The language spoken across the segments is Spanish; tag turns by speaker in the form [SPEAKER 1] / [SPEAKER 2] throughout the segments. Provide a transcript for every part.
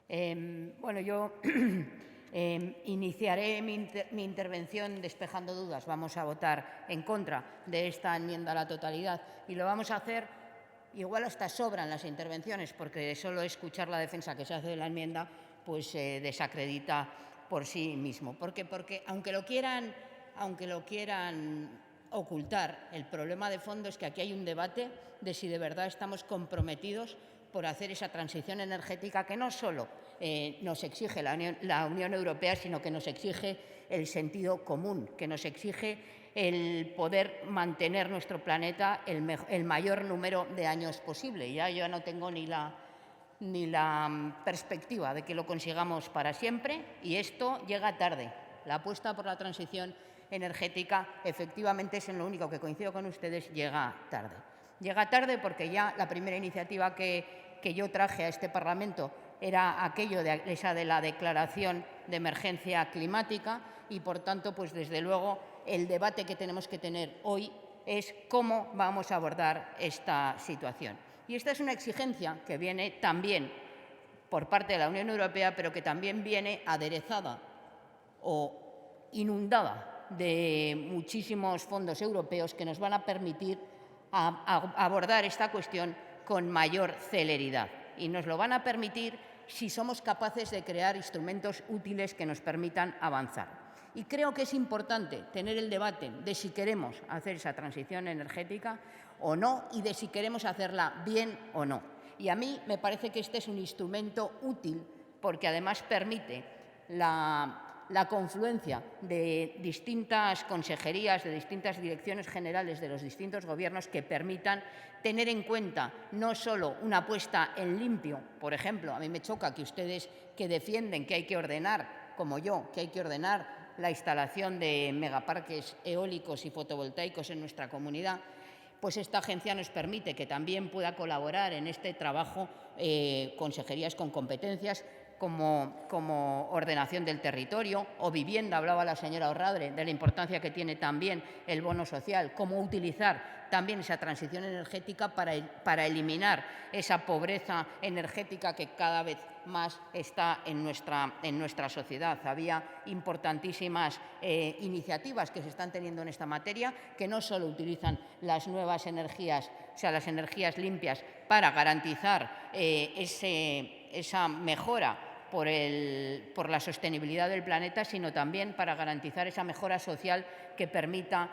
[SPEAKER 1] Bueno, yo iniciaré mi intervención despejando dudas. Vamos a votar en contra de esta enmienda a la totalidad y lo vamos a hacer, igual hasta sobran las intervenciones, porque solo escuchar la defensa que se hace de la enmienda pues desacredita por sí mismo. Porque aunque lo quieran ocultar, el problema de fondo es que aquí hay un debate de si de verdad estamos comprometidos por hacer esa transición energética que no solo nos exige la Unión Europea, sino que nos exige el sentido común, que nos exige el poder mantener nuestro planeta el mayor número de años posible. Ya yo no tengo ni la perspectiva de que lo consigamos para siempre, y esto llega tarde. La apuesta por la transición energética, efectivamente, es en lo único que coincido con ustedes, llega tarde. Llega tarde porque ya la primera iniciativa que yo traje a este Parlamento era aquello de la declaración de emergencia climática y, por tanto, pues desde luego el debate que tenemos que tener hoy es cómo vamos a abordar esta situación. Y esta es una exigencia que viene también por parte de la Unión Europea, pero que también viene aderezada o inundada de muchísimos fondos europeos que nos van a permitir abordar esta cuestión con mayor celeridad. Y nos lo van a permitir si somos capaces de crear instrumentos útiles que nos permitan avanzar. Y creo que es importante tener el debate de si queremos hacer esa transición energética o no, y de si queremos hacerla bien o no. Y a mí me parece que este es un instrumento útil porque además permite la confluencia de distintas consejerías, de distintas direcciones generales de los distintos gobiernos que permitan tener en cuenta no solo una puesta en limpio. Por ejemplo, a mí me choca que ustedes, que defienden que hay que ordenar, como yo, que hay que ordenar la instalación de megaparques eólicos y fotovoltaicos en nuestra comunidad, pues esta agencia nos permite que también pueda colaborar en este trabajo consejerías con competencias como ordenación del territorio o vivienda. Hablaba la señora Orradre de la importancia que tiene también el bono social, cómo utilizar también esa transición energética para eliminar esa pobreza energética que cada vez más está en nuestra sociedad. Había importantísimas iniciativas que se están teniendo en esta materia, que no solo utilizan las nuevas energías, o sea, las energías limpias, para garantizar esa mejora por la sostenibilidad del planeta, sino también para garantizar esa mejora social que permita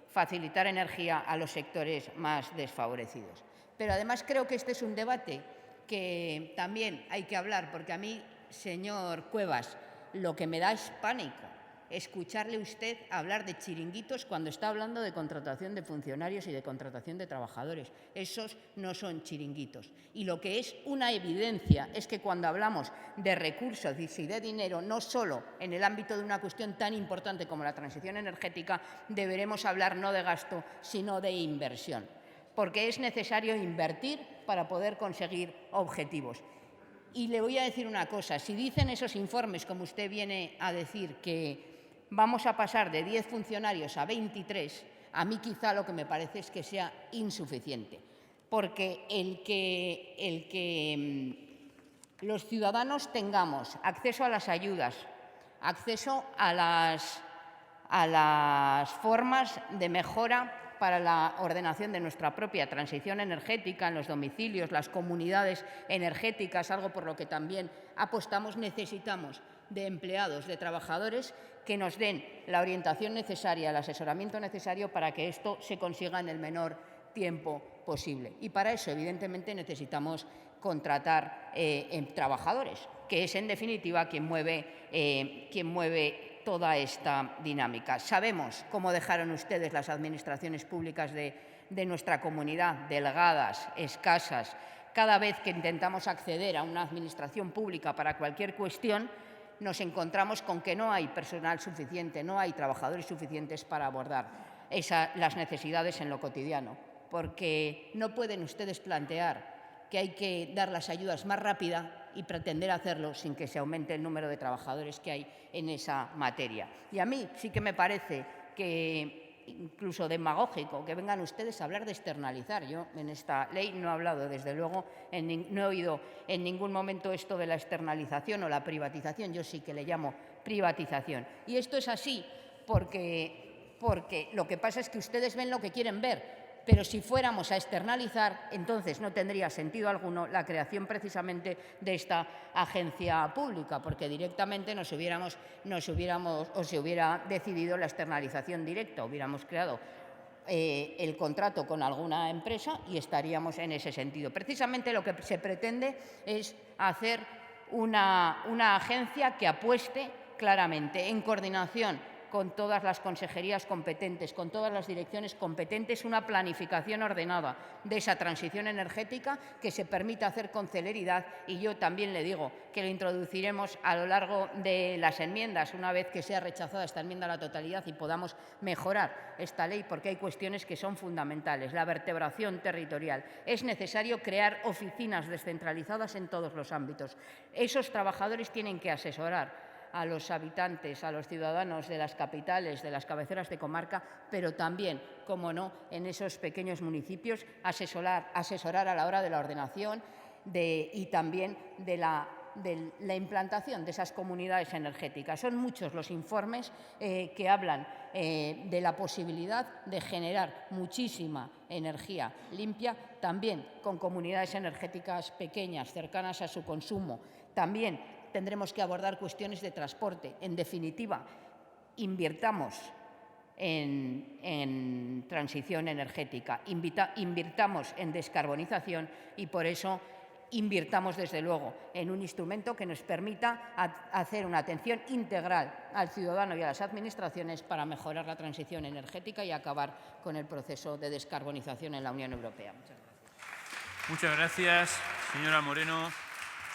[SPEAKER 1] facilitar energía a los sectores más desfavorecidos. Pero además creo que este es un debate que también hay que hablar, porque a mí, señor Cuevas, lo que me da es pánico escucharle a usted hablar de chiringuitos cuando está hablando de contratación de funcionarios y de contratación de trabajadores. Esos no son chiringuitos. Y lo que es una evidencia es que cuando hablamos de recursos y de dinero, no solo en el ámbito de una cuestión tan importante como la transición energética, deberemos hablar no de gasto, sino de inversión. Porque es necesario invertir para poder conseguir objetivos. Y le voy a decir una cosa, si dicen esos informes, como usted viene a decir, que vamos a pasar de 10 funcionarios a 23, a mí quizá lo que me parece es que sea insuficiente, porque el que los ciudadanos tengamos acceso a las ayudas, acceso a las formas de mejora para la ordenación de nuestra propia transición energética en los domicilios, las comunidades energéticas, algo por lo que también apostamos, necesitamos de empleados, de trabajadores que nos den la orientación necesaria, el asesoramiento necesario para que esto se consiga en el menor tiempo posible. Y para eso, evidentemente, necesitamos contratar trabajadores, que es, en definitiva, quien mueve toda esta dinámica. Sabemos cómo dejaron ustedes las administraciones públicas de nuestra comunidad, delgadas, escasas. Cada vez que intentamos acceder a una administración pública para cualquier cuestión, nos encontramos con que no hay personal suficiente, no hay trabajadores suficientes para abordar las necesidades en lo cotidiano. Porque no pueden ustedes plantear que hay que dar las ayudas más rápida y pretender hacerlo sin que se aumente el número de trabajadores que hay en esa materia. Y a mí sí que me parece que incluso demagógico que vengan ustedes a hablar de externalizar. Yo en esta ley no he hablado, desde luego, no he oído en ningún momento esto de la externalización o la privatización. Yo sí que le llamo privatización. Y esto es así porque lo que pasa es que ustedes ven lo que quieren ver. Pero si fuéramos a externalizar, entonces no tendría sentido alguno la creación precisamente de esta agencia pública, porque directamente se hubiera decidido la externalización directa, hubiéramos creado el contrato con alguna empresa y estaríamos en ese sentido. Precisamente lo que se pretende es hacer una agencia que apueste claramente en coordinación con todas las consejerías competentes, con todas las direcciones competentes, una planificación ordenada de esa transición energética que se permita hacer con celeridad. Y yo también le digo que lo introduciremos a lo largo de las enmiendas, una vez que sea rechazada esta enmienda a la totalidad y podamos mejorar esta ley, porque hay cuestiones que son fundamentales. La vertebración territorial. Es necesario crear oficinas descentralizadas en todos los ámbitos. Esos trabajadores tienen que asesorar a los habitantes, a los ciudadanos de las capitales, de las cabeceras de comarca, pero también, como no, en esos pequeños municipios, asesorar a la hora de la ordenación y también de la implantación de esas comunidades energéticas. Son muchos los informes que hablan de la posibilidad de generar muchísima energía limpia, también con comunidades energéticas pequeñas, cercanas a su consumo. También tendremos que abordar cuestiones de transporte. En definitiva, invirtamos en transición energética, invirtamos en descarbonización y, por eso, invirtamos, desde luego, en un instrumento que nos permita hacer una atención integral al ciudadano y a las administraciones para mejorar la transición energética y acabar con el proceso de descarbonización en la Unión Europea. Muchas gracias.
[SPEAKER 2] Muchas gracias, señora Moreno.